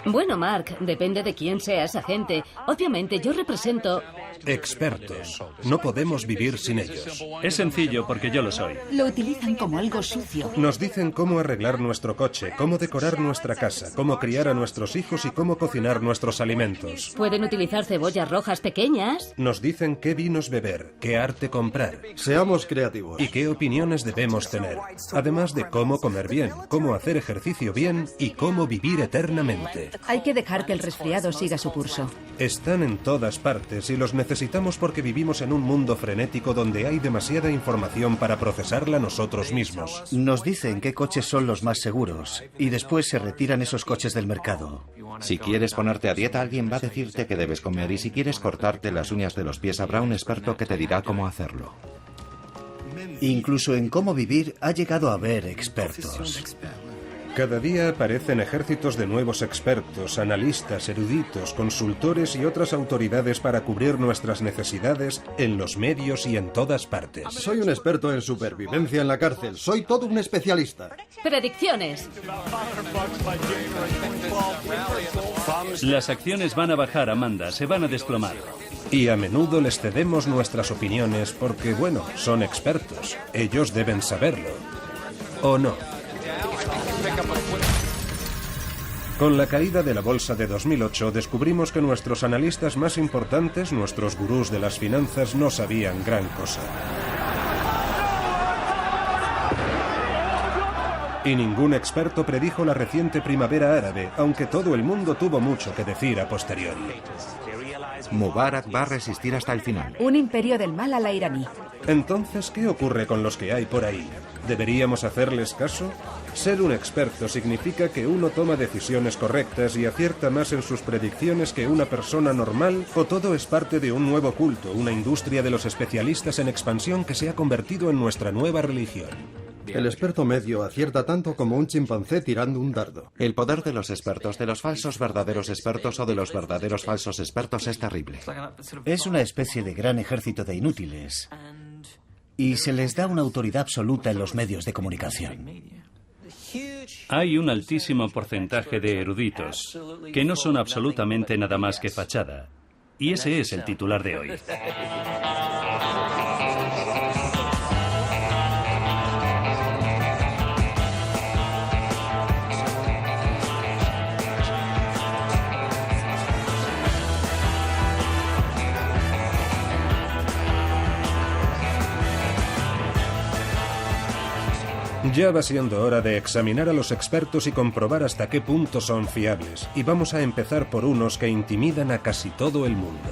Bueno, Mark, depende de quién sea esa gente. Obviamente, yo represento... Expertos. No podemos vivir sin ellos. Es sencillo porque yo lo soy. Lo utilizan como algo sucio. Nos dicen cómo arreglar nuestro coche, cómo decorar nuestra casa, cómo criar a nuestros hijos y cómo cocinar nuestros alimentos. Pueden utilizar cebollas rojas pequeñas. Nos dicen qué vinos beber, qué arte comprar. Seamos creativos. Y qué opiniones debemos tener. Además de cómo comer bien, cómo hacer ejercicio bien y cómo vivir eternamente. Hay que dejar que el resfriado siga su curso. Están en todas partes y los necesitamos porque vivimos en un mundo frenético donde hay demasiada información para procesarla nosotros mismos. Nos dicen qué coches son los más seguros y después se retiran esos coches del mercado. Si quieres ponerte a dieta, alguien va a decirte qué debes comer, y si quieres cortarte las uñas de los pies, habrá un experto que te dirá cómo hacerlo. Incluso en cómo vivir ha llegado a haber expertos. Cada día aparecen ejércitos de nuevos expertos, analistas, eruditos, consultores y otras autoridades para cubrir nuestras necesidades en los medios y en todas partes. Soy un experto en supervivencia en la cárcel. Soy todo un especialista. Predicciones. Las acciones van a bajar, Amanda, se van a desplomar. Y a menudo les cedemos nuestras opiniones porque, bueno, son expertos. Ellos deben saberlo. ¿O no? Con la caída de la bolsa de 2008 descubrimos que nuestros analistas más importantes, nuestros gurús de las finanzas, no sabían gran cosa. Y ningún experto predijo la reciente primavera árabe, aunque todo el mundo tuvo mucho que decir a posteriori. Mubarak va a resistir hasta el final. Un imperio del mal a la iraní. Entonces, ¿qué ocurre con los que hay por ahí? ¿Deberíamos hacerles caso? Ser un experto significa que uno toma decisiones correctas y acierta más en sus predicciones que una persona normal, o todo es parte de un nuevo culto, una industria de los especialistas en expansión que se ha convertido en nuestra nueva religión. El experto medio acierta tanto como un chimpancé tirando un dardo. El poder de los expertos, de los falsos verdaderos expertos o de los verdaderos falsos expertos es terrible. Es una especie de gran ejército de inútiles. Y se les da una autoridad absoluta en los medios de comunicación. Hay un altísimo porcentaje de eruditos que no son absolutamente nada más que fachada. Y ese es el titular de hoy. Ya va siendo hora de examinar a los expertos y comprobar hasta qué punto son fiables. Y vamos a empezar por unos que intimidan a casi todo el mundo.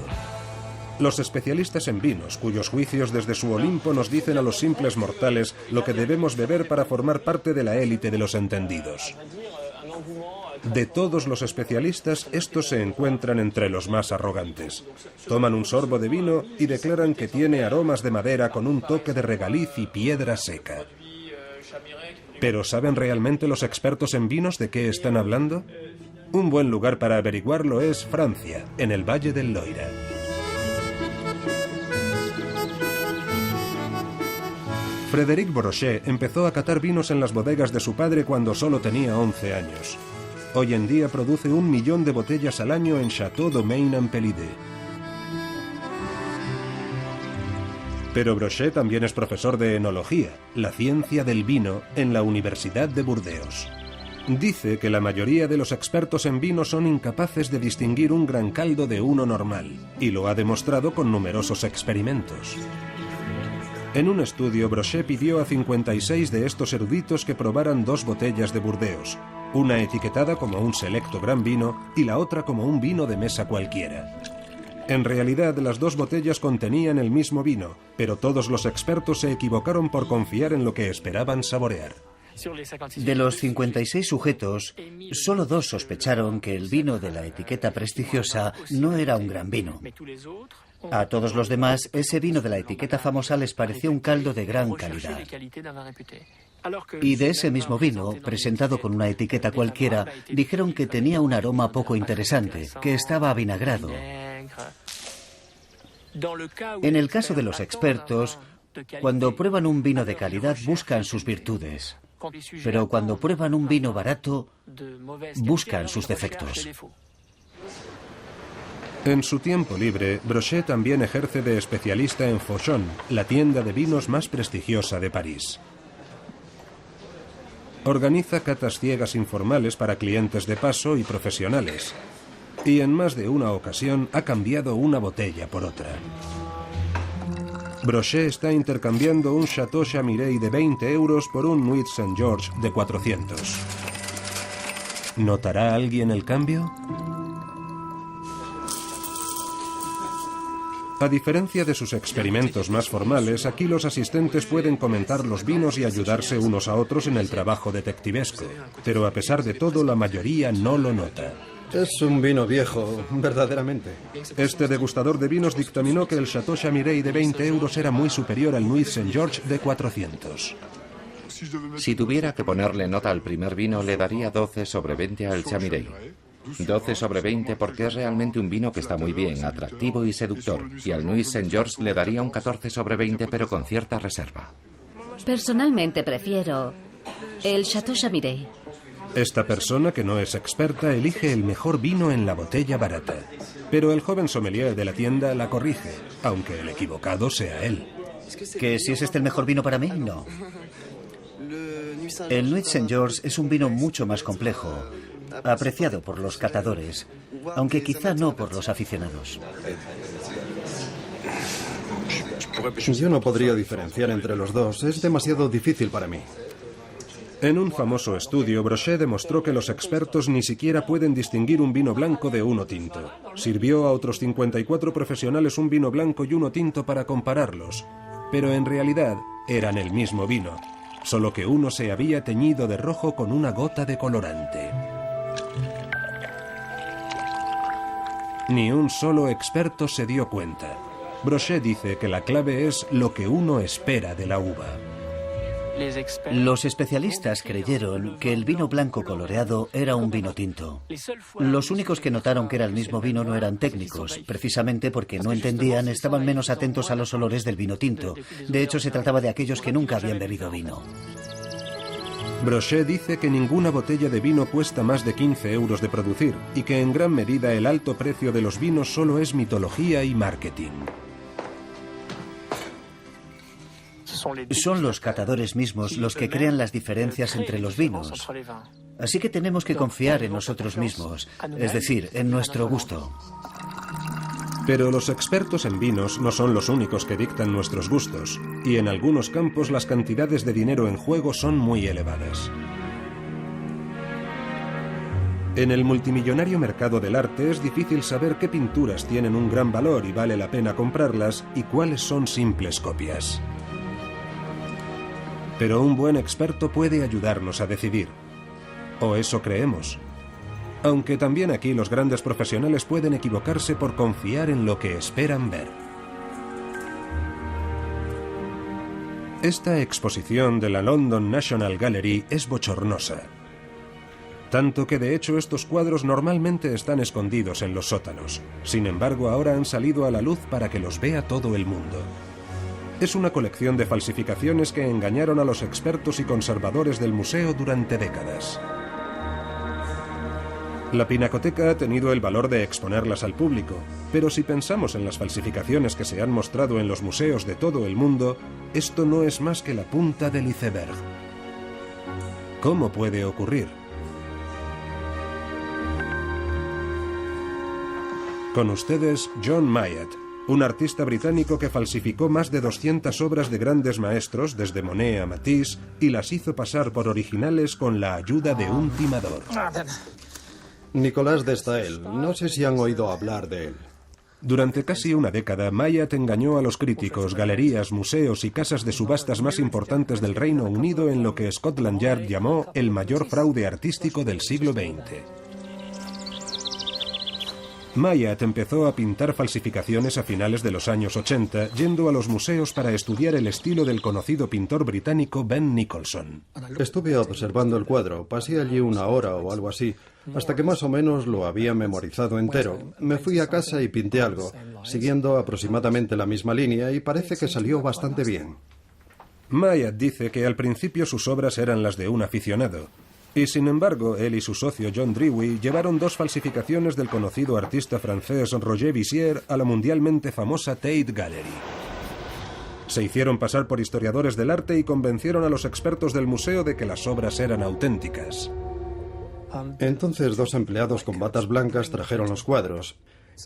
Los especialistas en vinos, cuyos juicios desde su Olimpo nos dicen a los simples mortales lo que debemos beber para formar parte de la élite de los entendidos. De todos los especialistas, estos se encuentran entre los más arrogantes. Toman un sorbo de vino y declaran que tiene aromas de madera con un toque de regaliz y piedra seca. ¿Pero saben realmente los expertos en vinos de qué están hablando? Un buen lugar para averiguarlo es Francia, en el Valle del Loira. Frédéric Brochet empezó a catar vinos en las bodegas de su padre cuando solo tenía 11 años. Hoy en día produce 1 millón de botellas al año en Château Domaine-en-Pelide. Pero Brochet también es profesor de enología, la ciencia del vino, en la Universidad de Burdeos. Dice que la mayoría de los expertos en vino son incapaces de distinguir un gran caldo de uno normal, y lo ha demostrado con numerosos experimentos. En un estudio, Brochet pidió a 56 de estos eruditos que probaran 2 botellas de Burdeos, una etiquetada como un selecto gran vino y la otra como un vino de mesa cualquiera. En realidad, las 2 botellas contenían el mismo vino, pero todos los expertos se equivocaron por confiar en lo que esperaban saborear. De los 56 sujetos, solo 2 sospecharon que el vino de la etiqueta prestigiosa no era un gran vino. A todos los demás, ese vino de la etiqueta famosa les pareció un caldo de gran calidad. Y de ese mismo vino, presentado con una etiqueta cualquiera, dijeron que tenía un aroma poco interesante, que estaba avinagrado. En el caso de los expertos, cuando prueban un vino de calidad buscan sus virtudes, pero cuando prueban un vino barato buscan sus defectos. En su tiempo libre, Brochet también ejerce de especialista en Fauchon, la tienda de vinos más prestigiosa de París. Organiza catas ciegas informales para clientes de paso y profesionales, y en más de una ocasión ha cambiado una botella por otra. Brochet está intercambiando un Chateau Chamiret de 20 euros por un Nuit Saint-Georges de 400. ¿Notará alguien el cambio? A diferencia de sus experimentos más formales, aquí los asistentes pueden comentar los vinos y ayudarse unos a otros en el trabajo detectivesco. Pero a pesar de todo, la mayoría no lo nota. Es un vino viejo, verdaderamente. Este degustador de vinos dictaminó que el Chateau Chamiret de 20 euros era muy superior al Nuit Saint-Georges de 400. Si tuviera que ponerle nota al primer vino, le daría 12 sobre 20 al Chamiret. 12 sobre 20 porque es realmente un vino que está muy bien, atractivo y seductor. Y al Nuit Saint-Georges le daría un 14 sobre 20, pero con cierta reserva. Personalmente prefiero el Chateau Chamiret. Esta persona, que no es experta, elige el mejor vino en la botella barata. Pero el joven sommelier de la tienda la corrige, aunque el equivocado sea él. ¿Que si es este el mejor vino para mí? No. El Nuit Saint-Georges es un vino mucho más complejo, apreciado por los catadores, aunque quizá no por los aficionados. Yo no podría diferenciar entre los dos, es demasiado difícil para mí. En un famoso estudio, Brochet demostró que los expertos ni siquiera pueden distinguir un vino blanco de uno tinto. Sirvió a otros 54 profesionales un vino blanco y uno tinto para compararlos, pero en realidad eran el mismo vino, solo que uno se había teñido de rojo con una gota de colorante. Ni un solo experto se dio cuenta. Brochet dice que la clave es lo que uno espera de la uva. Los especialistas creyeron que el vino blanco coloreado era un vino tinto. Los únicos que notaron que era el mismo vino no eran técnicos, precisamente porque no entendían, estaban menos atentos a los olores del vino tinto. De hecho, se trataba de aquellos que nunca habían bebido vino. Brochet dice que ninguna botella de vino cuesta más de 15 euros de producir y que en gran medida el alto precio de los vinos solo es mitología y marketing. Son los catadores mismos los que crean las diferencias entre los vinos. Así que tenemos que confiar en nosotros mismos, es decir, en nuestro gusto. Pero los expertos en vinos no son los únicos que dictan nuestros gustos, y en algunos campos las cantidades de dinero en juego son muy elevadas. En el multimillonario mercado del arte es difícil saber qué pinturas tienen un gran valor y vale la pena comprarlas y cuáles son simples copias. Pero un buen experto puede ayudarnos a decidir. O eso creemos. Aunque también aquí los grandes profesionales pueden equivocarse por confiar en lo que esperan ver. Esta exposición de la London National Gallery es bochornosa. Tanto que de hecho estos cuadros normalmente están escondidos en los sótanos. Sin embargo, ahora han salido a la luz para que los vea todo el mundo. Es una colección de falsificaciones que engañaron a los expertos y conservadores del museo durante décadas. La Pinacoteca ha tenido el valor de exponerlas al público, pero si pensamos en las falsificaciones que se han mostrado en los museos de todo el mundo, esto no es más que la punta del iceberg. ¿Cómo puede ocurrir? Con ustedes, John Mayat, un artista británico que falsificó más de 200 obras de grandes maestros, desde Monet a Matisse, y las hizo pasar por originales con la ayuda de un timador. Nicolas de Staël, no sé si han oído hablar de él. Durante casi una década, Mayat engañó a los críticos, galerías, museos y casas de subastas más importantes del Reino Unido en lo que Scotland Yard llamó el mayor fraude artístico del siglo XX. Mayat empezó a pintar falsificaciones a finales de los años 80, yendo a los museos para estudiar el estilo del conocido pintor británico Ben Nicholson. Estuve observando el cuadro, pasé allí una hora o algo así, hasta que más o menos lo había memorizado entero. Me fui a casa y pinté algo, siguiendo aproximadamente la misma línea, y parece que salió bastante bien. Mayat dice que al principio sus obras eran las de un aficionado, y sin embargo él y su socio John Dewey llevaron 2 falsificaciones del conocido artista francés Roger Vissier a la mundialmente famosa Tate Gallery. Se hicieron pasar por historiadores del arte y convencieron a los expertos del museo de que las obras eran auténticas. Entonces 2 empleados con batas blancas trajeron los cuadros,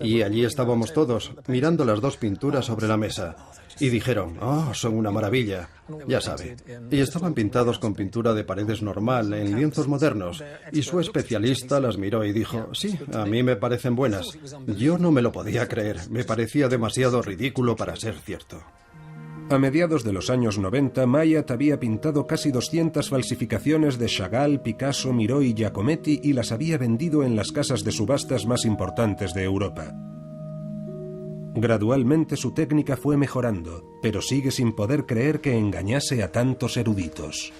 y allí estábamos todos, mirando las 2 pinturas sobre la mesa. Y dijeron, ¡oh, son una maravilla! Ya sabe. Y estaban pintados con pintura de paredes normal, en lienzos modernos. Y su especialista las miró y dijo, sí, a mí me parecen buenas. Yo no me lo podía creer, me parecía demasiado ridículo para ser cierto. A mediados de los años 90, Mayat había pintado casi 200 falsificaciones de Chagall, Picasso, Miró y Giacometti y las había vendido en las casas de subastas más importantes de Europa. Gradualmente su técnica fue mejorando, pero sigue sin poder creer que engañase a tantos eruditos.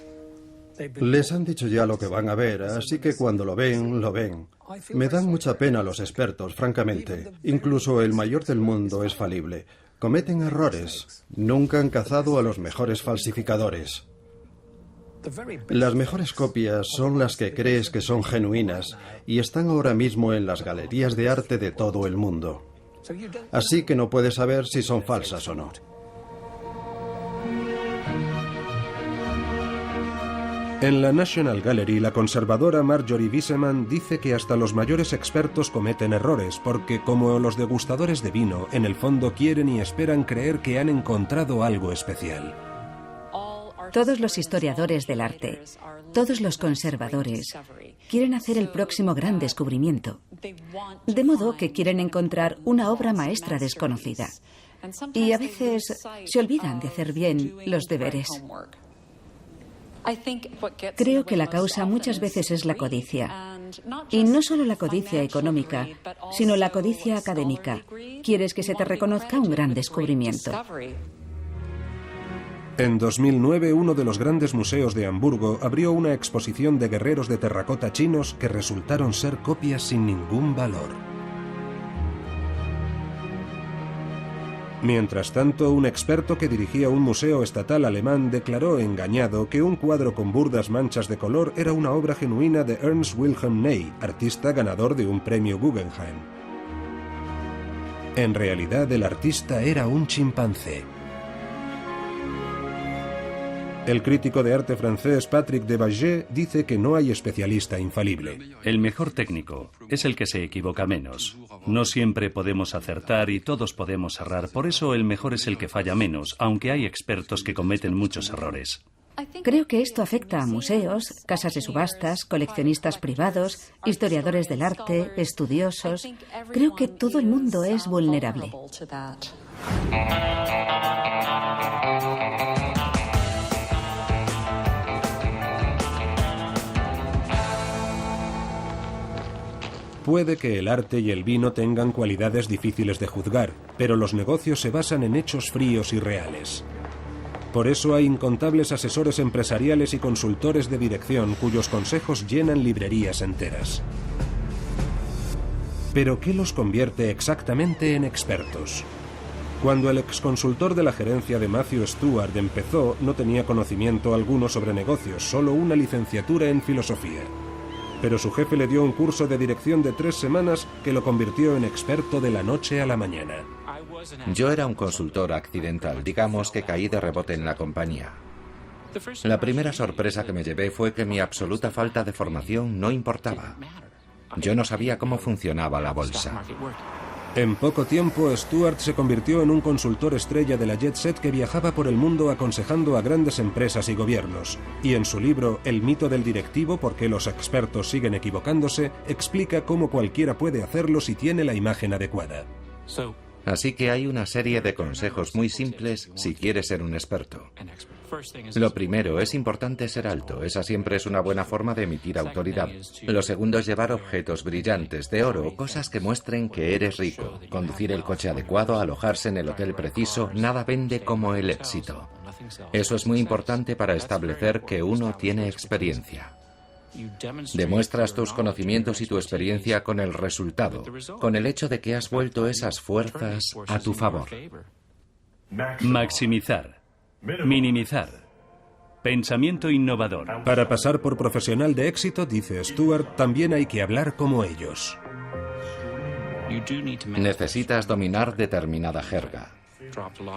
Les han dicho ya lo que van a ver, así que cuando lo ven, lo ven. Me dan mucha pena los expertos, francamente. Incluso el mayor del mundo es falible. Cometen errores. Nunca han cazado a los mejores falsificadores. Las mejores copias son las que crees que son genuinas y están ahora mismo en las galerías de arte de todo el mundo. Así que no puedes saber si son falsas o no. En la National Gallery, la conservadora Marjorie Wiseman dice que hasta los mayores expertos cometen errores porque, como los degustadores de vino, en el fondo quieren y esperan creer que han encontrado algo especial. Todos los historiadores del arte, todos los conservadores, quieren hacer el próximo gran descubrimiento. De modo que quieren encontrar una obra maestra desconocida. Y a veces se olvidan de hacer bien los deberes. Creo que la causa muchas veces es la codicia. Y no solo la codicia económica, sino la codicia académica. Quieres que se te reconozca un gran descubrimiento. En 2009, uno de los grandes museos de Hamburgo abrió una exposición de guerreros de terracota chinos que resultaron ser copias sin ningún valor. Mientras tanto, un experto que dirigía un museo estatal alemán declaró engañado que un cuadro con burdas manchas de color era una obra genuina de Ernst Wilhelm Ney, artista ganador de un premio Guggenheim. En realidad, el artista era un chimpancé. El crítico de arte francés Patrick Debaget dice que no hay especialista infalible. El mejor técnico es el que se equivoca menos. No siempre podemos acertar y todos podemos errar, por eso el mejor es el que falla menos, aunque hay expertos que cometen muchos errores. Creo que esto afecta a museos, casas de subastas, coleccionistas privados, historiadores del arte, estudiosos. Creo que todo el mundo es vulnerable. Puede que el arte y el vino tengan cualidades difíciles de juzgar, pero los negocios se basan en hechos fríos y reales. Por eso hay incontables asesores empresariales y consultores de dirección cuyos consejos llenan librerías enteras. ¿Pero qué los convierte exactamente en expertos? Cuando el exconsultor de la gerencia de Matthew Stewart empezó, no tenía conocimiento alguno sobre negocios, solo una licenciatura en filosofía. Pero su jefe le dio un curso de dirección de 3 semanas que lo convirtió en experto de la noche a la mañana. Yo era un consultor accidental, digamos que caí de rebote en la compañía. La primera sorpresa que me llevé fue que mi absoluta falta de formación no importaba. Yo no sabía cómo funcionaba la bolsa. En poco tiempo, Stewart se convirtió en un consultor estrella de la Jet Set que viajaba por el mundo aconsejando a grandes empresas y gobiernos. Y en su libro El mito del directivo, por qué los expertos siguen equivocándose, explica cómo cualquiera puede hacerlo si tiene la imagen adecuada. Así que hay una serie de consejos muy simples si quieres ser un experto. Lo primero, es importante ser alto. Esa siempre es una buena forma de emitir autoridad. Lo segundo es llevar objetos brillantes, de oro, cosas que muestren que eres rico. Conducir el coche adecuado, alojarse en el hotel preciso, nada vende como el éxito. Eso es muy importante para establecer que uno tiene experiencia. Demuestras tus conocimientos y tu experiencia con el resultado, con el hecho de que has vuelto esas fuerzas a tu favor. Maximizar. Minimizar. Pensamiento innovador. Para pasar por profesional de éxito, dice Stuart, también hay que hablar como ellos. Necesitas dominar determinada jerga.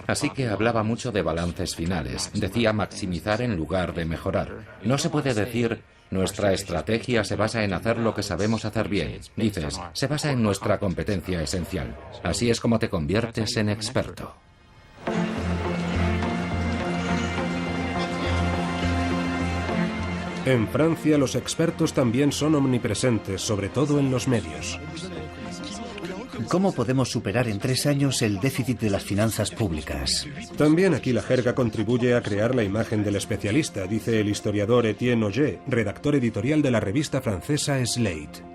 Así que hablaba mucho de balances finales. Decía maximizar en lugar de mejorar. No se puede decir, nuestra estrategia se basa en hacer lo que sabemos hacer bien. Dices, se basa en nuestra competencia esencial. Así es como te conviertes en experto. En Francia, los expertos también son omnipresentes, sobre todo en los medios. ¿Cómo podemos superar en 3 años el déficit de las finanzas públicas? También aquí la jerga contribuye a crear la imagen del especialista, dice el historiador Etienne Auger, redactor editorial de la revista francesa Slate.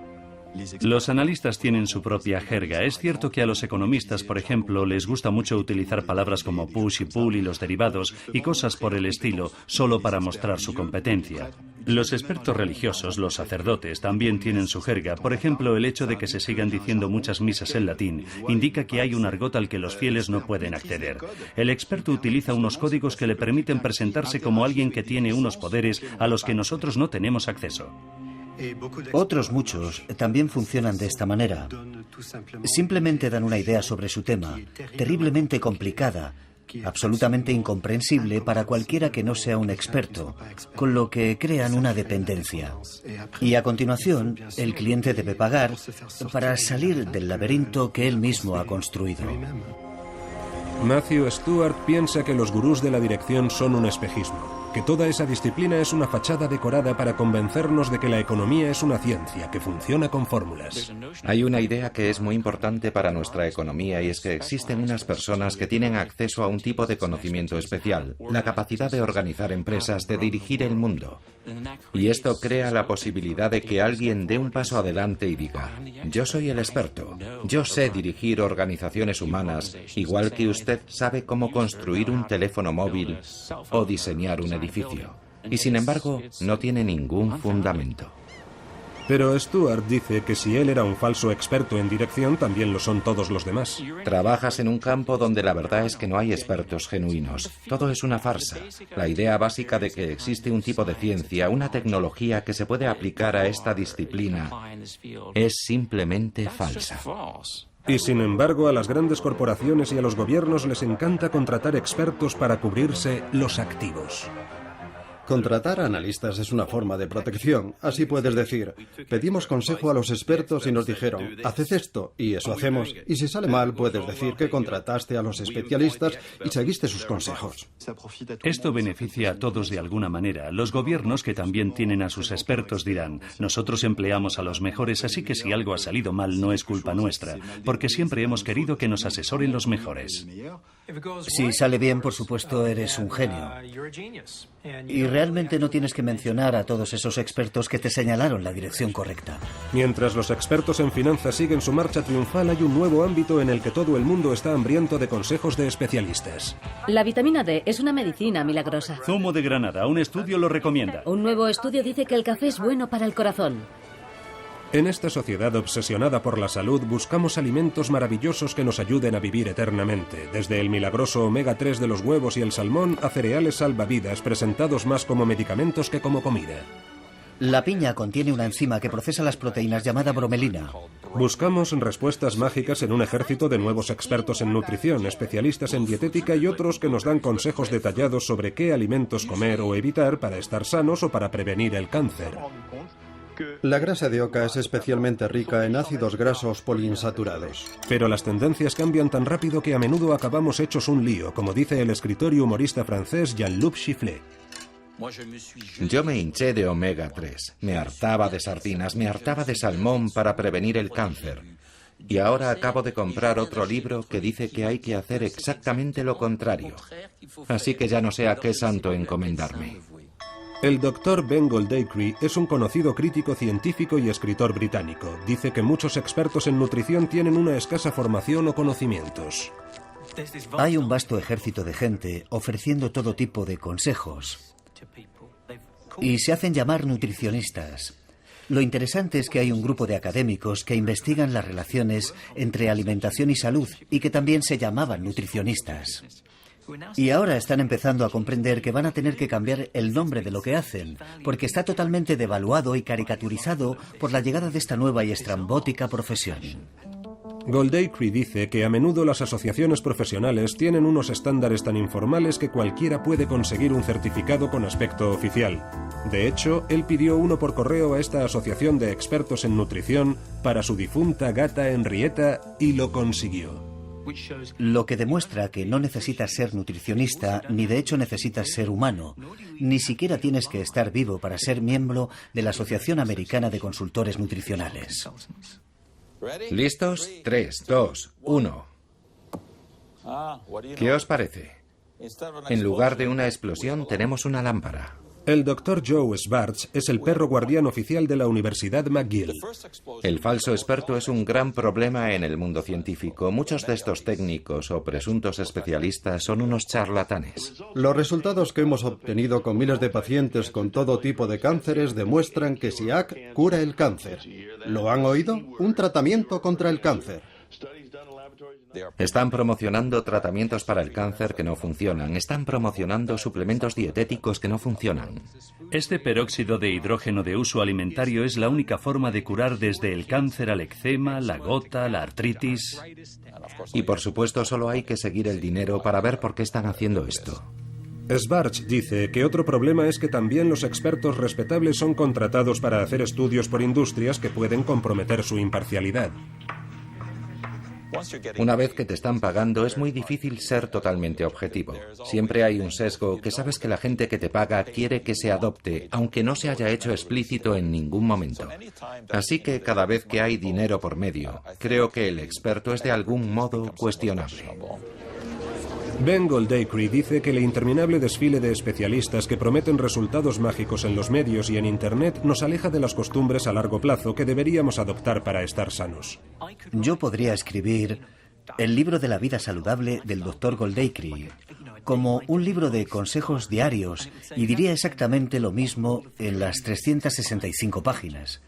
Los analistas tienen su propia jerga. Es cierto que a los economistas, por ejemplo, les gusta mucho utilizar palabras como push y pull y los derivados y cosas por el estilo, solo para mostrar su competencia. Los expertos religiosos, los sacerdotes, también tienen su jerga. Por ejemplo, el hecho de que se sigan diciendo muchas misas en latín indica que hay un argot al que los fieles no pueden acceder. El experto utiliza unos códigos que le permiten presentarse como alguien que tiene unos poderes a los que nosotros no tenemos acceso. Otros muchos también funcionan de esta manera. Simplemente dan una idea sobre su tema, terriblemente complicada, absolutamente incomprensible para cualquiera que no sea un experto, con lo que crean una dependencia. Y a continuación, el cliente debe pagar para salir del laberinto que él mismo ha construido. Matthew Stuart piensa que los gurús de la dirección son un espejismo, que toda esa disciplina es una fachada decorada para convencernos de que la economía es una ciencia que funciona con fórmulas. Hay una idea que es muy importante para nuestra economía y es que existen unas personas que tienen acceso a un tipo de conocimiento especial, la capacidad de organizar empresas, de dirigir el mundo. Y esto crea la posibilidad de que alguien dé un paso adelante y diga, yo soy el experto, yo sé dirigir organizaciones humanas, igual que usted sabe cómo construir un teléfono móvil o diseñar un edificio. Y sin embargo, no tiene ningún fundamento. Pero Stuart dice que si él era un falso experto en dirección, también lo son todos los demás. Trabajas en un campo donde la verdad es que no hay expertos genuinos. Todo es una farsa. La idea básica de que existe un tipo de ciencia, una tecnología que se puede aplicar a esta disciplina, es simplemente falsa. Y sin embargo, a las grandes corporaciones y a los gobiernos les encanta contratar expertos para cubrirse los activos. Contratar a analistas es una forma de protección. Así puedes decir, pedimos consejo a los expertos y nos dijeron, haced esto, y eso hacemos. Y si sale mal, puedes decir que contrataste a los especialistas y seguiste sus consejos. Esto beneficia a todos de alguna manera. Los gobiernos, que también tienen a sus expertos, dirán, nosotros empleamos a los mejores, así que si algo ha salido mal no es culpa nuestra, porque siempre hemos querido que nos asesoren los mejores. Si sale bien, por supuesto, eres un genio. Y realmente no tienes que mencionar a todos esos expertos que te señalaron la dirección correcta. Mientras los expertos en finanzas siguen su marcha triunfal, hay un nuevo ámbito en el que todo el mundo está hambriento de consejos de especialistas. La vitamina D es una medicina milagrosa. Zumo de granada, un estudio lo recomienda. Un nuevo estudio dice que el café es bueno para el corazón. En esta sociedad obsesionada por la salud buscamos alimentos maravillosos que nos ayuden a vivir eternamente, desde el milagroso omega 3 de los huevos y el salmón a cereales salvavidas presentados más como medicamentos que como comida. La piña contiene una enzima que procesa las proteínas llamada bromelina. Buscamos respuestas mágicas en un ejército de nuevos expertos en nutrición, especialistas en dietética y otros que nos dan consejos detallados sobre qué alimentos comer o evitar para estar sanos o para prevenir el cáncer. La grasa de oca es especialmente rica en ácidos grasos poliinsaturados. Pero las tendencias cambian tan rápido que a menudo acabamos hechos un lío, como dice el escritor y humorista francés Jean-Luc Chifflet. Yo me hinché de omega 3, me hartaba de sardinas, me hartaba de salmón para prevenir el cáncer. Y ahora acabo de comprar otro libro que dice que hay que hacer exactamente lo contrario. Así que ya no sé a qué santo encomendarme. El Dr. Ben Goldacre es un conocido crítico científico y escritor británico. Dice que muchos expertos en nutrición tienen una escasa formación o conocimientos. Hay un vasto ejército de gente ofreciendo todo tipo de consejos y se hacen llamar nutricionistas. Lo interesante es que hay un grupo de académicos que investigan las relaciones entre alimentación y salud y que también se llamaban nutricionistas. Y ahora están empezando a comprender que van a tener que cambiar el nombre de lo que hacen, porque está totalmente devaluado y caricaturizado por la llegada de esta nueva y estrambótica profesión. Goldacre dice que a menudo las asociaciones profesionales tienen unos estándares tan informales que cualquiera puede conseguir un certificado con aspecto oficial. De hecho, él pidió uno por correo a esta asociación de expertos en nutrición para su difunta gata Henrietta y lo consiguió. Lo que demuestra que no necesitas ser nutricionista, ni de hecho necesitas ser humano. Ni siquiera tienes que estar vivo para ser miembro de la Asociación Americana de Consultores Nutricionales. ¿Listos? 3, 2, 1. ¿Qué os parece? En lugar de una explosión tenemos una lámpara. El Dr. Joe Schwartz es el perro guardián oficial de la Universidad McGill. El falso experto es un gran problema en el mundo científico. Muchos de estos técnicos o presuntos especialistas son unos charlatanes. Los resultados que hemos obtenido con miles de pacientes con todo tipo de cánceres demuestran que SIAC cura el cáncer. ¿Lo han oído? Un tratamiento contra el cáncer. Están promocionando tratamientos para el cáncer que no funcionan. Están promocionando suplementos dietéticos que no funcionan. Este peróxido de hidrógeno de uso alimentario es la única forma de curar desde el cáncer al eczema, la gota, la artritis. Y por supuesto solo hay que seguir el dinero para ver por qué están haciendo esto. Schwartz dice que otro problema es que también los expertos respetables son contratados para hacer estudios por industrias que pueden comprometer su imparcialidad. Una vez que te están pagando es muy difícil ser totalmente objetivo. Siempre hay un sesgo que sabes que la gente que te paga quiere que se adopte, aunque no se haya hecho explícito en ningún momento. Así que cada vez que hay dinero por medio, creo que el experto es de algún modo cuestionable. Ben Goldacre dice que el interminable desfile de especialistas que prometen resultados mágicos en los medios y en Internet nos aleja de las costumbres a largo plazo que deberíamos adoptar para estar sanos. Yo podría escribir el libro de la vida saludable del Dr. Goldacre como un libro de consejos diarios y diría exactamente lo mismo en las 365 páginas.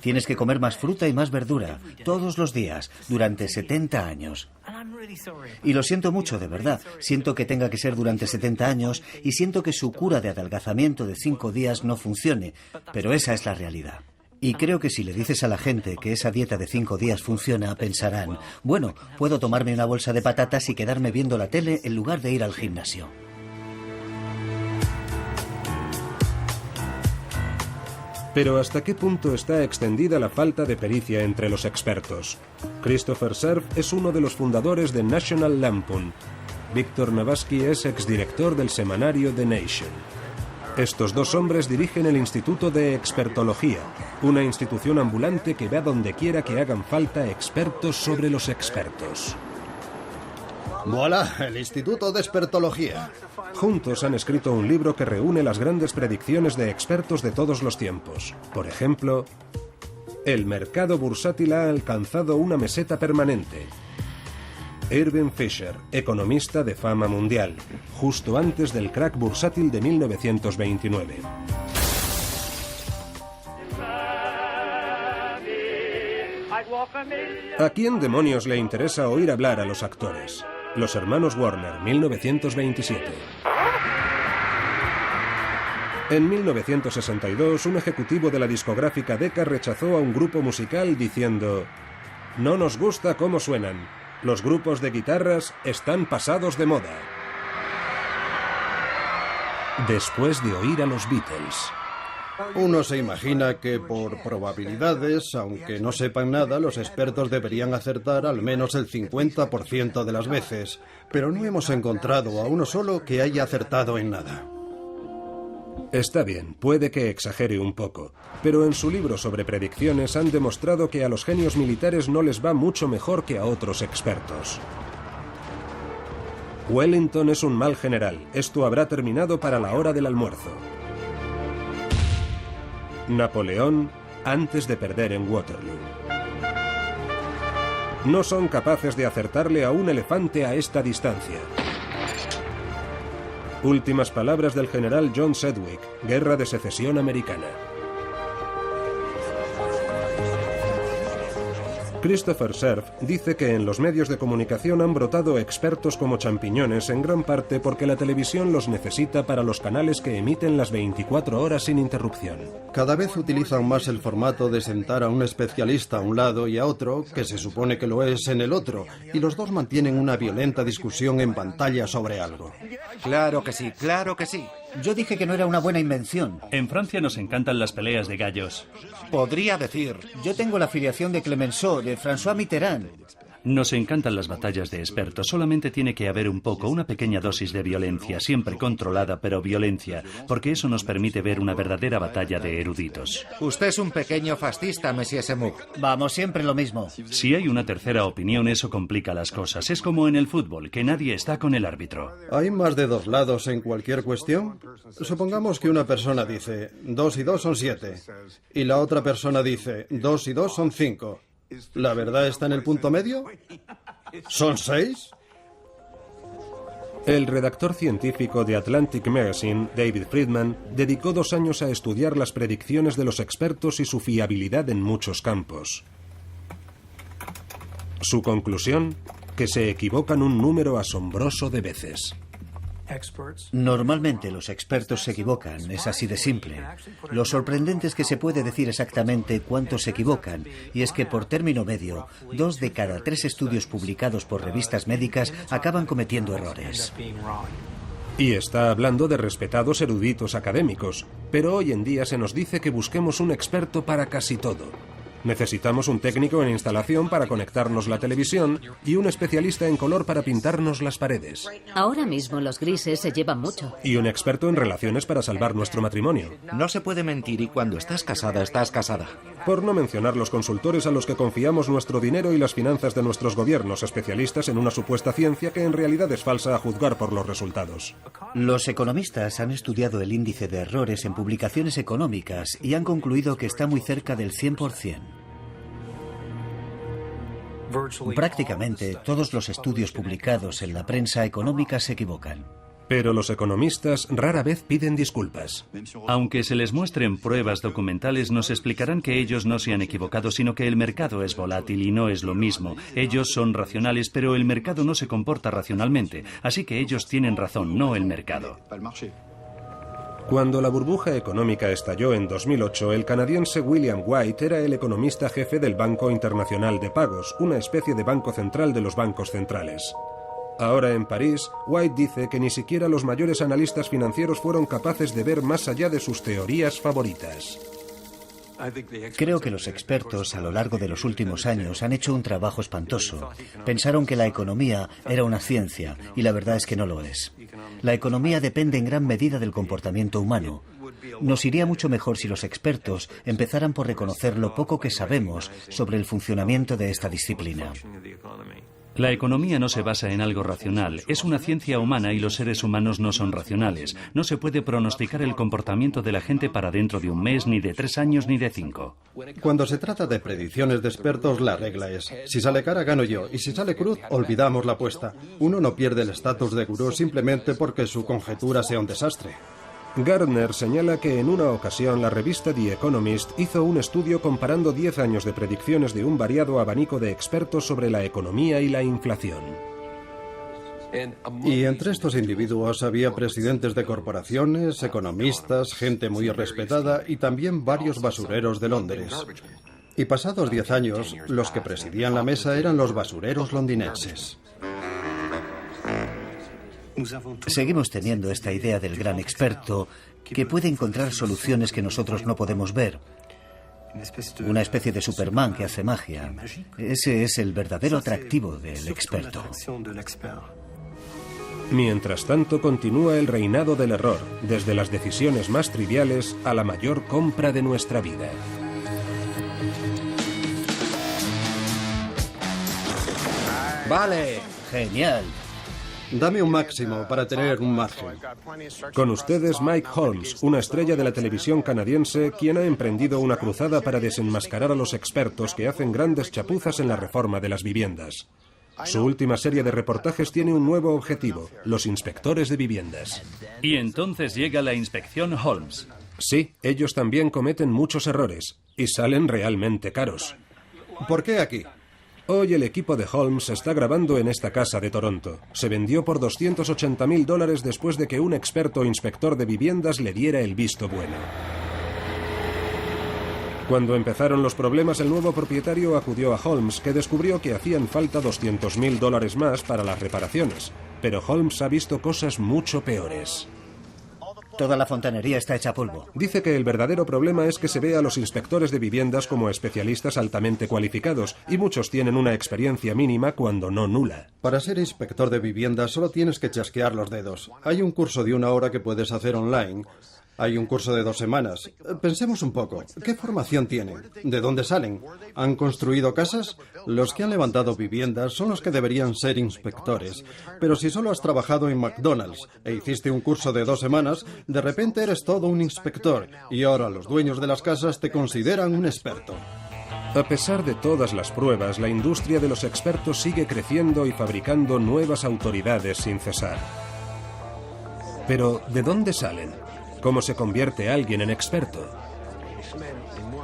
Tienes que comer más fruta y más verdura todos los días durante 70 años. Y lo siento mucho, de verdad. Siento que tenga que ser durante 70 años y siento que su cura de adelgazamiento de 5 días no funcione, pero esa es la realidad. Y creo que si le dices a la gente que esa dieta de 5 días funciona, pensarán, bueno, puedo tomarme una bolsa de patatas y quedarme viendo la tele en lugar de ir al gimnasio. Pero ¿hasta qué punto está extendida la falta de pericia entre los expertos? Christopher Cerf es uno de los fundadores de National Lampoon. Víctor Navasky es exdirector del semanario The Nation. Estos dos hombres dirigen el Instituto de Expertología, una institución ambulante que va donde quiera que hagan falta expertos sobre los expertos. ¡Voilà! El Instituto de Expertología. Juntos han escrito un libro que reúne las grandes predicciones de expertos de todos los tiempos. Por ejemplo, el mercado bursátil ha alcanzado una meseta permanente. Irving Fisher, economista de fama mundial, justo antes del crack bursátil de 1929. ¿A quién demonios le interesa oír hablar a los actores? Los hermanos Warner, 1927. En 1962, un ejecutivo de la discográfica Decca rechazó a un grupo musical diciendo: «No nos gusta cómo suenan. Los grupos de guitarras están pasados de moda». Después de oír a los Beatles. Uno se imagina que por probabilidades, aunque no sepan nada, los expertos deberían acertar al menos el 50% de las veces, pero no hemos encontrado a uno solo que haya acertado en nada. Está bien, puede que exagere un poco, pero en su libro sobre predicciones han demostrado que a los genios militares no les va mucho mejor que a otros expertos. Wellington es un mal general. Esto habrá terminado para la hora del almuerzo. Napoleón antes de perder en Waterloo. No son capaces de acertarle a un elefante a esta distancia. Últimas palabras del general John Sedgwick, Guerra de Secesión Americana. Christopher Cerf dice que en los medios de comunicación han brotado expertos como champiñones en gran parte porque la televisión los necesita para los canales que emiten las 24 horas sin interrupción. Cada vez utilizan más el formato de sentar a un especialista a un lado y a otro, que se supone que lo es en el otro, y los dos mantienen una violenta discusión en pantalla sobre algo. Claro que sí, claro que sí. Yo dije que no era una buena invención. En Francia nos encantan las peleas de gallos. Podría decir. Yo tengo la afiliación de Clemenceau, de François Mitterrand. Nos encantan las batallas de expertos. Solamente tiene que haber un poco, una pequeña dosis de violencia, siempre controlada, pero violencia, porque eso nos permite ver una verdadera batalla de eruditos. Usted es un pequeño fascista, Monsieur Semouk. Vamos, siempre lo mismo. Si hay una tercera opinión, eso complica las cosas. Es como en el fútbol, que nadie está con el árbitro. ¿Hay más de dos lados en cualquier cuestión? Supongamos que una persona dice 2 y 2 son 7 y la otra persona dice 2 y 2 son 5. ¿La verdad está en el punto medio? ¿Son 6? El redactor científico de Atlantic Magazine, David Friedman, dedicó 2 años a estudiar las predicciones de los expertos y su fiabilidad en muchos campos. Su conclusión, que se equivocan un número asombroso de veces. Normalmente los expertos se equivocan, es así de simple. Lo sorprendente es que se puede decir exactamente cuántos se equivocan, y es que por término medio, 2 de cada 3 estudios publicados por revistas médicas acaban cometiendo errores. Y está hablando de respetados eruditos académicos, pero hoy en día se nos dice que busquemos un experto para casi todo. Necesitamos un técnico en instalación para conectarnos la televisión y un especialista en color para pintarnos las paredes. Ahora mismo los grises se llevan mucho. Y un experto en relaciones para salvar nuestro matrimonio. No se puede mentir y cuando estás casada, estás casada. Por no mencionar los consultores a los que confiamos nuestro dinero y las finanzas de nuestros gobiernos, especialistas en una supuesta ciencia que en realidad es falsa a juzgar por los resultados. Los economistas han estudiado el índice de errores en publicaciones económicas y han concluido que está muy cerca del 100%. Prácticamente todos los estudios publicados en la prensa económica se equivocan. Pero los economistas rara vez piden disculpas. Aunque se les muestren pruebas documentales, nos explicarán que ellos no se han equivocado, sino que el mercado es volátil y no es lo mismo. Ellos son racionales, pero el mercado no se comporta racionalmente. Así que ellos tienen razón, no el mercado. Cuando la burbuja económica estalló en 2008, el canadiense William White era el economista jefe del Banco Internacional de Pagos, una especie de banco central de los bancos centrales. Ahora en París, White dice que ni siquiera los mayores analistas financieros fueron capaces de ver más allá de sus teorías favoritas. Creo que los expertos a lo largo de los últimos años han hecho un trabajo espantoso. Pensaron que la economía era una ciencia y la verdad es que no lo es. La economía depende en gran medida del comportamiento humano. Nos iría mucho mejor si los expertos empezaran por reconocer lo poco que sabemos sobre el funcionamiento de esta disciplina. La economía no se basa en algo racional, es una ciencia humana y los seres humanos no son racionales. No se puede pronosticar el comportamiento de la gente para dentro de un mes, ni de 3 años, ni de 5. Cuando se trata de predicciones de expertos, la regla es: si sale cara, gano yo, y si sale cruz, olvidamos la apuesta. Uno no pierde el estatus de gurú simplemente porque su conjetura sea un desastre. Gardner señala que en una ocasión la revista The Economist hizo un estudio comparando 10 años de predicciones de un variado abanico de expertos sobre la economía y la inflación. Y entre estos individuos había presidentes de corporaciones, economistas, gente muy respetada y también varios basureros de Londres. Y pasados 10 años, los que presidían la mesa eran los basureros londinenses. Seguimos teniendo esta idea del gran experto que puede encontrar soluciones que nosotros no podemos ver. Una especie de Superman que hace magia. Ese es el verdadero atractivo del experto. Mientras tanto, continúa el reinado del error, desde las decisiones más triviales a la mayor compra de nuestra vida. Vale. Genial. Dame un máximo para tener un margen. Con ustedes Mike Holmes, una estrella de la televisión canadiense, quien ha emprendido una cruzada para desenmascarar a los expertos que hacen grandes chapuzas en la reforma de las viviendas. Su última serie de reportajes tiene un nuevo objetivo: los inspectores de viviendas. Y entonces llega la inspección Holmes. Sí, ellos también cometen muchos errores y salen realmente caros. ¿Por qué aquí? Hoy el equipo de Holmes está grabando en esta casa de Toronto. Se vendió por $280.000 después de que un experto inspector de viviendas le diera el visto bueno. Cuando empezaron los problemas, el nuevo propietario acudió a Holmes, que descubrió que hacían falta $200.000 más para las reparaciones. Pero Holmes ha visto cosas mucho peores. Toda la fontanería está hecha polvo. Dice que el verdadero problema es que se ve a los inspectores de viviendas como especialistas altamente cualificados, y muchos tienen una experiencia mínima cuando no nula. Para ser inspector de viviendas solo tienes que chasquear los dedos. Hay un curso de 1 hora que puedes hacer online. Hay un curso de 2 semanas. Pensemos un poco. ¿Qué formación tienen? ¿De dónde salen? ¿Han construido casas? Los que han levantado viviendas son los que deberían ser inspectores. Pero si solo has trabajado en McDonald's e hiciste un curso de 2 semanas, de repente eres todo un inspector y ahora los dueños de las casas te consideran un experto. A pesar de todas las pruebas, la industria de los expertos sigue creciendo y fabricando nuevas autoridades sin cesar. Pero, ¿de dónde salen? ¿Cómo se convierte alguien en experto?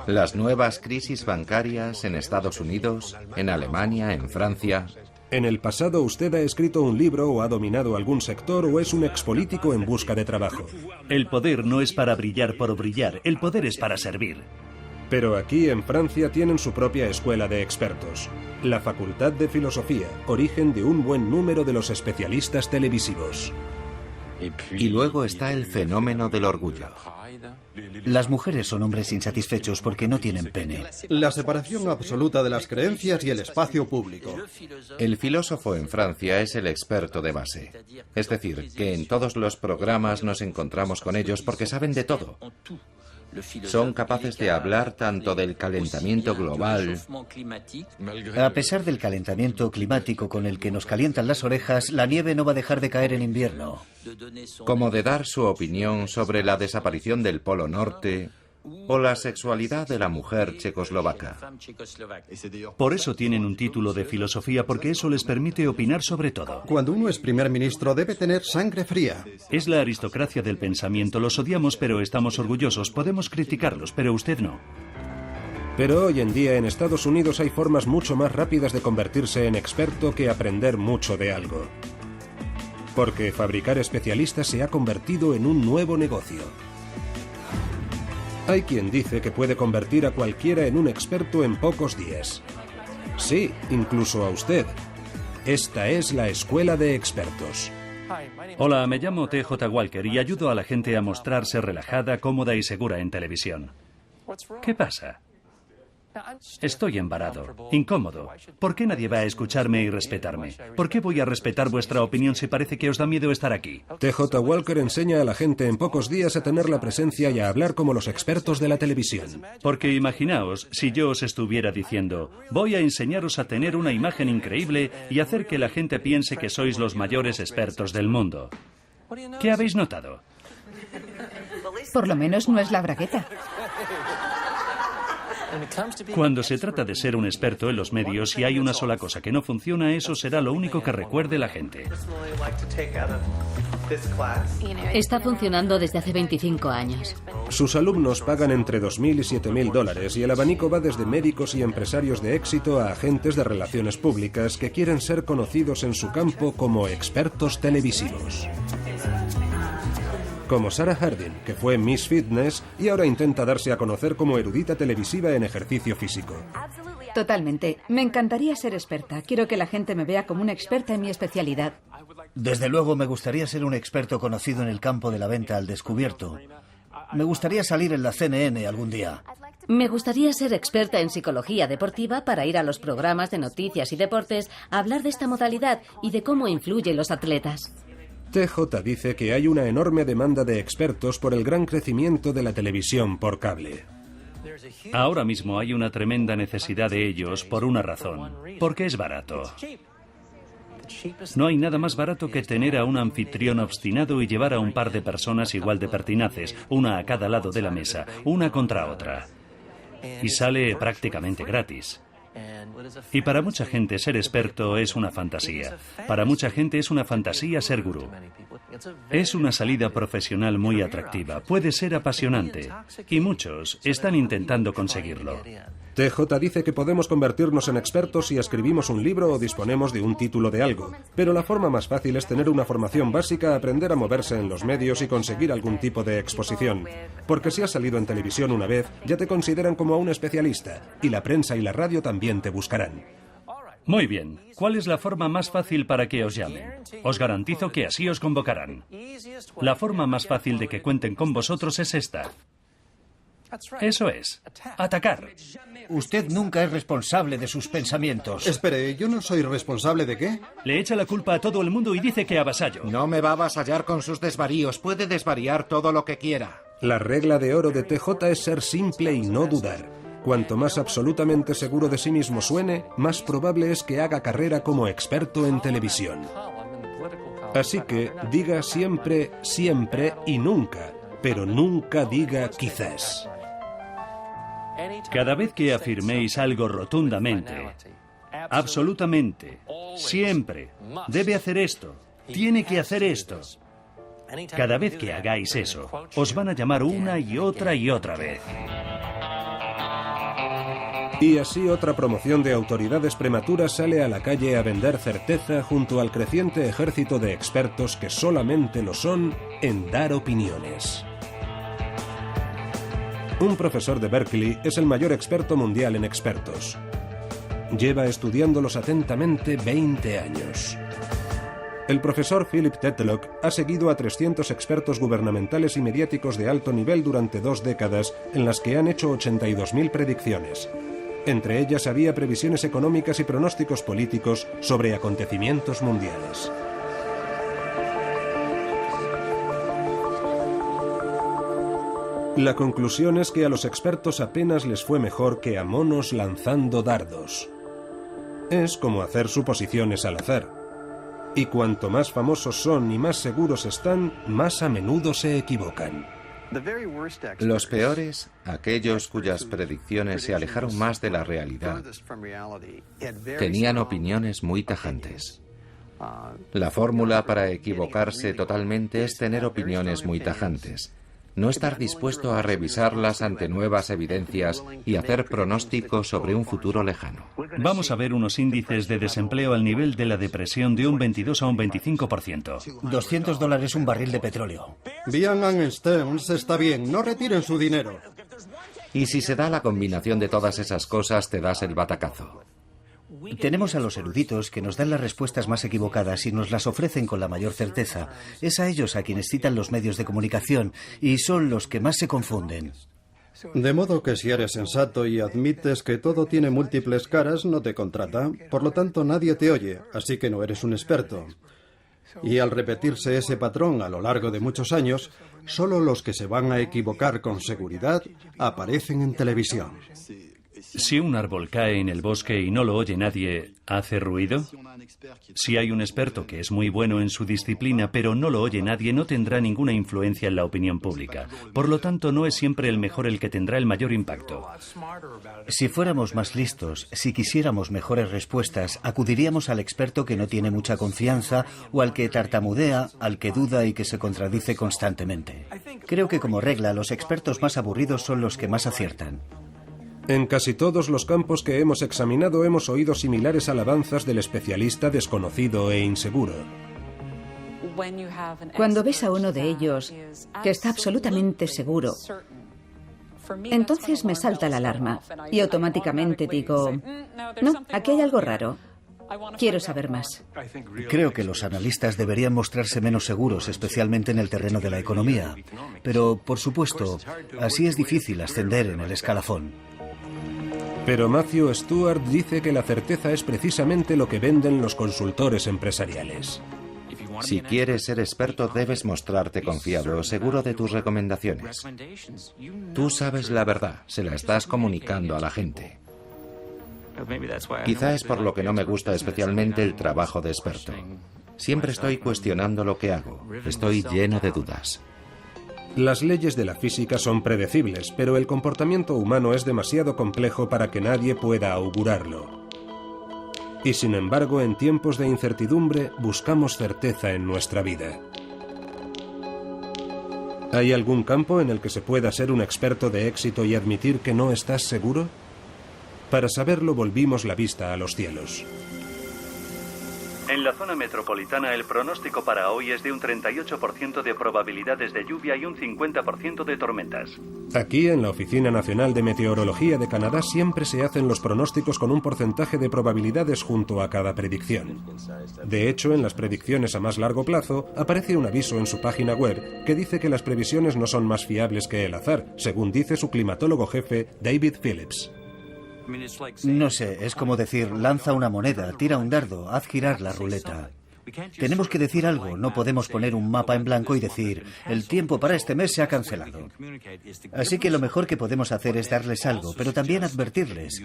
Las nuevas crisis bancarias en Estados Unidos, en Alemania, en Francia. En el pasado usted ha escrito un libro o ha dominado algún sector o es un expolítico en busca de trabajo. El poder no es para brillar por brillar, el poder es para servir. Pero aquí en Francia tienen su propia escuela de expertos, la Facultad de Filosofía, origen de un buen número de los especialistas televisivos. Y luego está el fenómeno del orgullo. Las mujeres son hombres insatisfechos porque no tienen pene. La separación absoluta de las creencias y el espacio público. El filósofo en Francia es el experto de base. Es decir, que en todos los programas nos encontramos con ellos porque saben de todo. Son capaces de hablar tanto del calentamiento global. A pesar del calentamiento climático con el que nos calientan las orejas, la nieve no va a dejar de caer en invierno. Como de dar su opinión sobre la desaparición del Polo Norte o la sexualidad de la mujer checoslovaca. Por eso tienen un título de filosofía, porque eso les permite opinar sobre todo. Cuando uno es primer ministro debe tener sangre fría. Es la aristocracia del pensamiento. Los odiamos, pero estamos orgullosos. Podemos criticarlos, pero usted no. Pero hoy en día en Estados Unidos hay formas mucho más rápidas de convertirse en experto que aprender mucho de algo. Porque fabricar especialistas se ha convertido en un nuevo negocio. Hay quien dice que puede convertir a cualquiera en un experto en pocos días. Sí, incluso a usted. Esta es la Escuela de Expertos. Hola, me llamo T.J. Walker y ayudo a la gente a mostrarse relajada, cómoda y segura en televisión. ¿Qué pasa? Estoy embarado, incómodo. ¿Por qué nadie va a escucharme y respetarme? ¿Por qué voy a respetar vuestra opinión si parece que os da miedo estar aquí? T.J. Walker enseña a la gente en pocos días a tener la presencia y a hablar como los expertos de la televisión. Porque imaginaos si yo os estuviera diciendo, voy a enseñaros a tener una imagen increíble y hacer que la gente piense que sois los mayores expertos del mundo. ¿Qué habéis notado? Por lo menos no es la bragueta. Cuando se trata de ser un experto en los medios, si hay una sola cosa que no funciona, eso será lo único que recuerde la gente. Está funcionando desde hace 25 años. Sus alumnos pagan entre $2.000 y $7.000 y el abanico va desde médicos y empresarios de éxito a agentes de relaciones públicas que quieren ser conocidos en su campo como expertos televisivos. Como Sarah Harding, que fue Miss Fitness y ahora intenta darse a conocer como erudita televisiva en ejercicio físico. Totalmente. Me encantaría ser experta. Quiero que la gente me vea como una experta en mi especialidad. Desde luego me gustaría ser un experto conocido en el campo de la venta al descubierto. Me gustaría salir en la CNN algún día. Me gustaría ser experta en psicología deportiva para ir a los programas de noticias y deportes a hablar de esta modalidad y de cómo influyen los atletas. TJ dice que hay una enorme demanda de expertos por el gran crecimiento de la televisión por cable. Ahora mismo hay una tremenda necesidad de ellos por una razón, porque es barato. No hay nada más barato que tener a un anfitrión obstinado y llevar a un par de personas igual de pertinaces, una a cada lado de la mesa, una contra otra. Y sale prácticamente gratis. Y para mucha gente ser experto es una fantasía. Para mucha gente es una fantasía ser gurú. Es una salida profesional muy atractiva, puede ser apasionante, y muchos están intentando conseguirlo. TJ dice que podemos convertirnos en expertos si escribimos un libro o disponemos de un título de algo, pero la forma más fácil es tener una formación básica, aprender a moverse en los medios y conseguir algún tipo de exposición. Porque si has salido en televisión una vez, ya te consideran como a un especialista, y la prensa y la radio también te buscarán. Muy bien, ¿cuál es la forma más fácil para que os llamen? Os garantizo que así os convocarán. La forma más fácil de que cuenten con vosotros es esta. Eso es, atacar. Usted nunca es responsable de sus pensamientos. Espere, ¿yo no soy responsable de qué? Le echa la culpa a todo el mundo y dice que avasallo. No me va a avasallar con sus desvaríos. Puede desvariar todo lo que quiera. La regla de oro de TJ es ser simple y no dudar. Cuanto más absolutamente seguro de sí mismo suene, más probable es que haga carrera como experto en televisión. Así que diga siempre, siempre y nunca, pero nunca diga quizás. Cada vez que afirméis algo rotundamente, absolutamente, siempre, debe hacer esto, tiene que hacer esto. Cada vez que hagáis eso, os van a llamar una y otra vez. Y así otra promoción de autoridades prematuras sale a la calle a vender certeza junto al creciente ejército de expertos que solamente lo son en dar opiniones. Un profesor de Berkeley es el mayor experto mundial en expertos. Lleva estudiándolos atentamente 20 años. El profesor Philip Tetlock ha seguido a 300 expertos gubernamentales y mediáticos de alto nivel durante 2 décadas, en las que han hecho 82.000 predicciones. Entre ellas había previsiones económicas y pronósticos políticos sobre acontecimientos mundiales. La conclusión es que a los expertos apenas les fue mejor que a monos lanzando dardos. Es como hacer suposiciones al azar. Y cuanto más famosos son y más seguros están, más a menudo se equivocan. Los peores, aquellos cuyas predicciones se alejaron más de la realidad, tenían opiniones muy tajantes. La fórmula para equivocarse totalmente es tener opiniones muy tajantes. No estar dispuesto a revisarlas ante nuevas evidencias y hacer pronósticos sobre un futuro lejano. Vamos a ver unos índices de desempleo al nivel de la depresión de un 22 a un 25%. $200 un barril de petróleo. Bien, Stearns, está bien, no retiren su dinero. Y si se da la combinación de todas esas cosas, te das el batacazo. Tenemos a los eruditos que nos dan las respuestas más equivocadas y nos las ofrecen con la mayor certeza. Es a ellos a quienes citan los medios de comunicación y son los que más se confunden. De modo que si eres sensato y admites que todo tiene múltiples caras, no te contrata. Por lo tanto, nadie te oye, así que no eres un experto. Y al repetirse ese patrón a lo largo de muchos años, solo los que se van a equivocar con seguridad aparecen en televisión. Si un árbol cae en el bosque y no lo oye nadie, ¿hace ruido? Si hay un experto que es muy bueno en su disciplina, pero no lo oye nadie, no tendrá ninguna influencia en la opinión pública. Por lo tanto, no es siempre el mejor el que tendrá el mayor impacto. Si fuéramos más listos, si quisiéramos mejores respuestas, acudiríamos al experto que no tiene mucha confianza o al que tartamudea, al que duda y que se contradice constantemente. Creo que como regla, los expertos más aburridos son los que más aciertan. En casi todos los campos que hemos examinado hemos oído similares alabanzas del especialista desconocido e inseguro. Cuando ves a uno de ellos que está absolutamente seguro, entonces me salta la alarma y automáticamente digo, no, aquí hay algo raro. Quiero saber más. Creo que los analistas deberían mostrarse menos seguros, especialmente en el terreno de la economía. Pero, por supuesto, así es difícil ascender en el escalafón. Pero Matthew Stewart dice que la certeza es precisamente lo que venden los consultores empresariales. Si quieres ser experto, debes mostrarte confiado, seguro de tus recomendaciones. Tú sabes la verdad, se la estás comunicando a la gente. Quizá es por lo que no me gusta especialmente el trabajo de experto. Siempre estoy cuestionando lo que hago. Estoy lleno de dudas. Las leyes de la física son predecibles, pero el comportamiento humano es demasiado complejo para que nadie pueda augurarlo. Y sin embargo, en tiempos de incertidumbre, buscamos certeza en nuestra vida. ¿Hay algún campo en el que se pueda ser un experto de éxito y admitir que no estás seguro? Para saberlo, volvimos la vista a los cielos. En la zona metropolitana, el pronóstico para hoy es de un 38% de probabilidades de lluvia y un 50% de tormentas. Aquí, en la Oficina Nacional de Meteorología de Canadá, siempre se hacen los pronósticos con un porcentaje de probabilidades junto a cada predicción. De hecho, en las predicciones a más largo plazo, aparece un aviso en su página web que dice que las previsiones no son más fiables que el azar, según dice su climatólogo jefe, David Phillips. No sé, es como decir, lanza una moneda, tira un dardo, haz girar la ruleta. Tenemos que decir algo, no podemos poner un mapa en blanco y decir, el tiempo para este mes se ha cancelado. Así que lo mejor que podemos hacer es darles algo, pero también advertirles.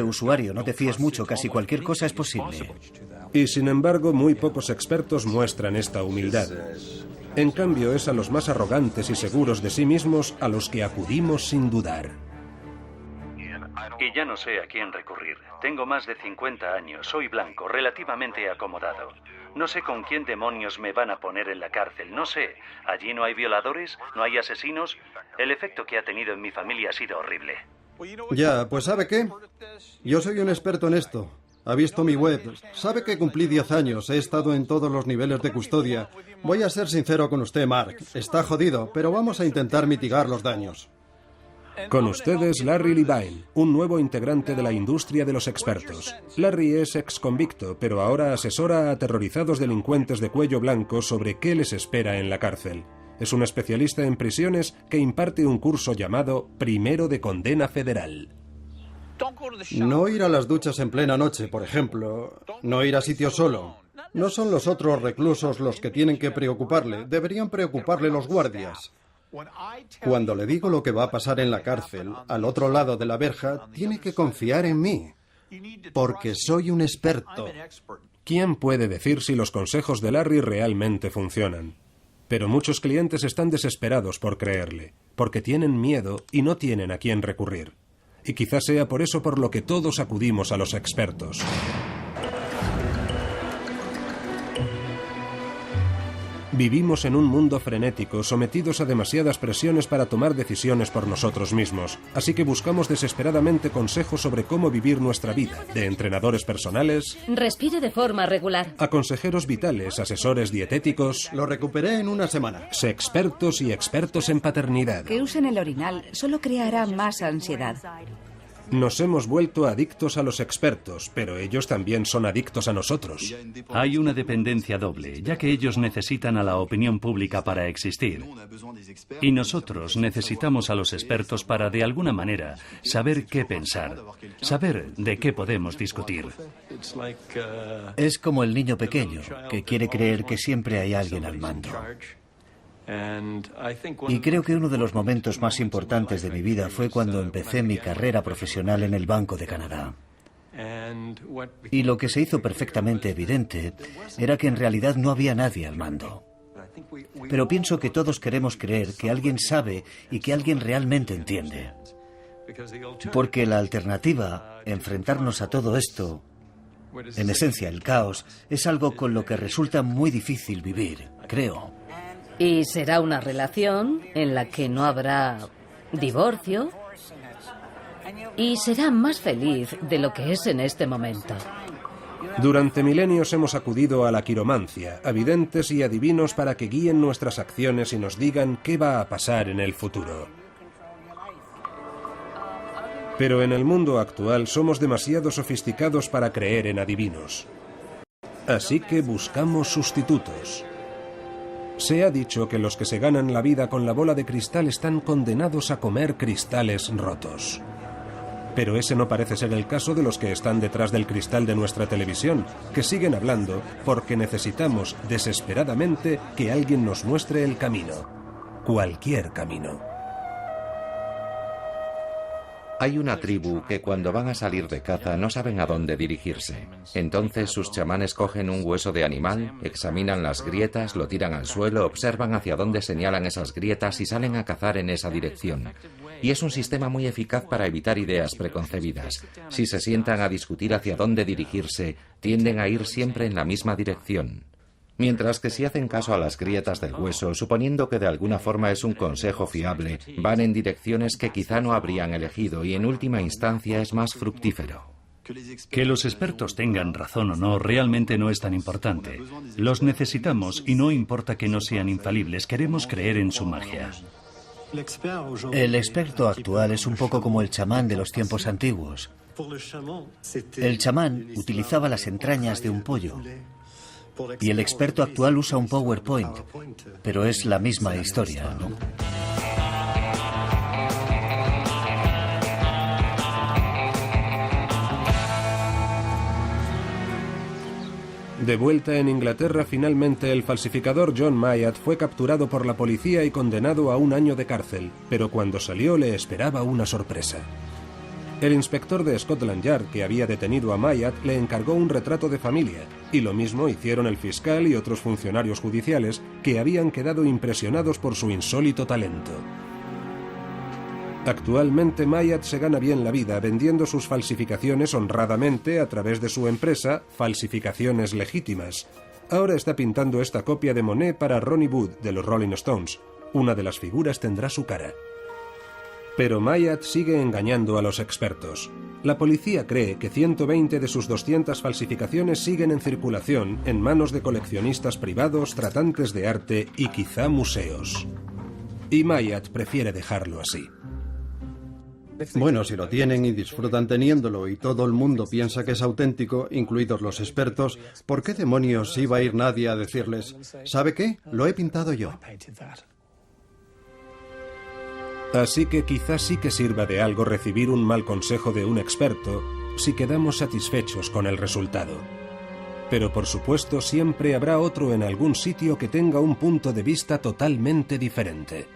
Usuario, no te fíes mucho, casi cualquier cosa es posible. Y sin embargo, muy pocos expertos muestran esta humildad. En cambio, es a los más arrogantes y seguros de sí mismos a los que acudimos sin dudar. Y ya no sé a quién recurrir. Tengo más de 50 años, soy blanco, relativamente acomodado. No sé con quién demonios me van a poner en la cárcel, no sé. Allí no hay violadores, no hay asesinos. El efecto que ha tenido en mi familia ha sido horrible. Ya, pues ¿sabe qué? Yo soy un experto en esto. Ha visto mi web. Sabe que cumplí 10 años. He estado en todos los niveles de custodia. Voy a ser sincero con usted, Mark. Está jodido, pero vamos a intentar mitigar los daños. Con ustedes, Larry Levine, un nuevo integrante de la industria de los expertos. Larry es exconvicto, pero ahora asesora a aterrorizados delincuentes de cuello blanco sobre qué les espera en la cárcel. Es un especialista en prisiones que imparte un curso llamado Primero de Condena Federal. No ir a las duchas en plena noche, por ejemplo. No ir a sitio solo. No son los otros reclusos los que tienen que preocuparle. Deberían preocuparle los guardias. Cuando le digo lo que va a pasar en la cárcel, al otro lado de la verja, tiene que confiar en mí, porque soy un experto. ¿Quién puede decir si los consejos de Larry realmente funcionan? Pero muchos clientes están desesperados por creerle, porque tienen miedo y no tienen a quién recurrir. Y quizás sea por eso por lo que todos acudimos a los expertos. Vivimos en un mundo frenético, sometidos a demasiadas presiones para tomar decisiones por nosotros mismos. Así que buscamos desesperadamente consejos sobre cómo vivir nuestra vida, de entrenadores personales... Respire de forma regular. A consejeros vitales, asesores dietéticos... Lo recuperé en una semana. Sexpertos y expertos en paternidad. Que usen el orinal solo creará más ansiedad. Nos hemos vuelto adictos a los expertos, pero ellos también son adictos a nosotros. Hay una dependencia doble, ya que ellos necesitan a la opinión pública para existir. Y nosotros necesitamos a los expertos para, de alguna manera, saber qué pensar, saber de qué podemos discutir. Es como el niño pequeño, que quiere creer que siempre hay alguien al mando. Y creo que uno de los momentos más importantes de mi vida fue cuando empecé mi carrera profesional en el Banco de Canadá. Y lo que se hizo perfectamente evidente era que en realidad no había nadie al mando. Pero pienso que todos queremos creer que alguien sabe y que alguien realmente entiende. Porque la alternativa, enfrentarnos a todo esto, en esencia el caos, es algo con lo que resulta muy difícil vivir, creo. Y será una relación en la que no habrá divorcio y será más feliz de lo que es en este momento. Durante milenios hemos acudido a la quiromancia, a videntes y adivinos para que guíen nuestras acciones y nos digan qué va a pasar en el futuro. Pero en el mundo actual somos demasiado sofisticados para creer en adivinos. Así que buscamos sustitutos. Se ha dicho que los que se ganan la vida con la bola de cristal están condenados a comer cristales rotos. Pero ese no parece ser el caso de los que están detrás del cristal de nuestra televisión, que siguen hablando porque necesitamos desesperadamente que alguien nos muestre el camino. Cualquier camino. Hay una tribu que cuando van a salir de caza no saben a dónde dirigirse. Entonces sus chamanes cogen un hueso de animal, examinan las grietas, lo tiran al suelo, observan hacia dónde señalan esas grietas y salen a cazar en esa dirección. Y es un sistema muy eficaz para evitar ideas preconcebidas. Si se sientan a discutir hacia dónde dirigirse, tienden a ir siempre en la misma dirección. Mientras que si hacen caso a las grietas del hueso, suponiendo que de alguna forma es un consejo fiable, van en direcciones que quizá no habrían elegido y en última instancia es más fructífero. Que los expertos tengan razón o no realmente no es tan importante. Los necesitamos y no importa que no sean infalibles, queremos creer en su magia. El experto actual es un poco como el chamán de los tiempos antiguos. El chamán utilizaba las entrañas de un pollo. Y el experto actual usa un PowerPoint, pero es la misma historia, ¿no? De vuelta en Inglaterra, finalmente el falsificador John Myatt fue capturado por la policía y condenado a 1 año de cárcel, pero cuando salió le esperaba una sorpresa. El inspector de Scotland Yard que había detenido a Myatt le encargó un retrato de familia, y lo mismo hicieron el fiscal y otros funcionarios judiciales que habían quedado impresionados por su insólito talento. Actualmente Myatt se gana bien la vida vendiendo sus falsificaciones honradamente a través de su empresa Falsificaciones Legítimas. Ahora está pintando esta copia de Monet para Ronnie Wood de los Rolling Stones. Una de las figuras tendrá su cara. Pero Myatt sigue engañando a los expertos. La policía cree que 120 de sus 200 falsificaciones siguen en circulación en manos de coleccionistas privados, tratantes de arte y quizá museos. Y Myatt prefiere dejarlo así. Bueno, si lo tienen y disfrutan teniéndolo y todo el mundo piensa que es auténtico, incluidos los expertos, ¿por qué demonios iba a ir nadie a decirles, ¿sabe qué? Lo he pintado yo? Así que quizás sí que sirva de algo recibir un mal consejo de un experto si quedamos satisfechos con el resultado. Pero por supuesto siempre habrá otro en algún sitio que tenga un punto de vista totalmente diferente.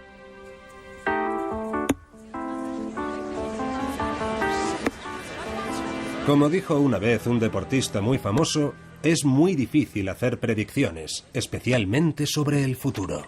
Como dijo una vez un deportista muy famoso, es muy difícil hacer predicciones, especialmente sobre el futuro.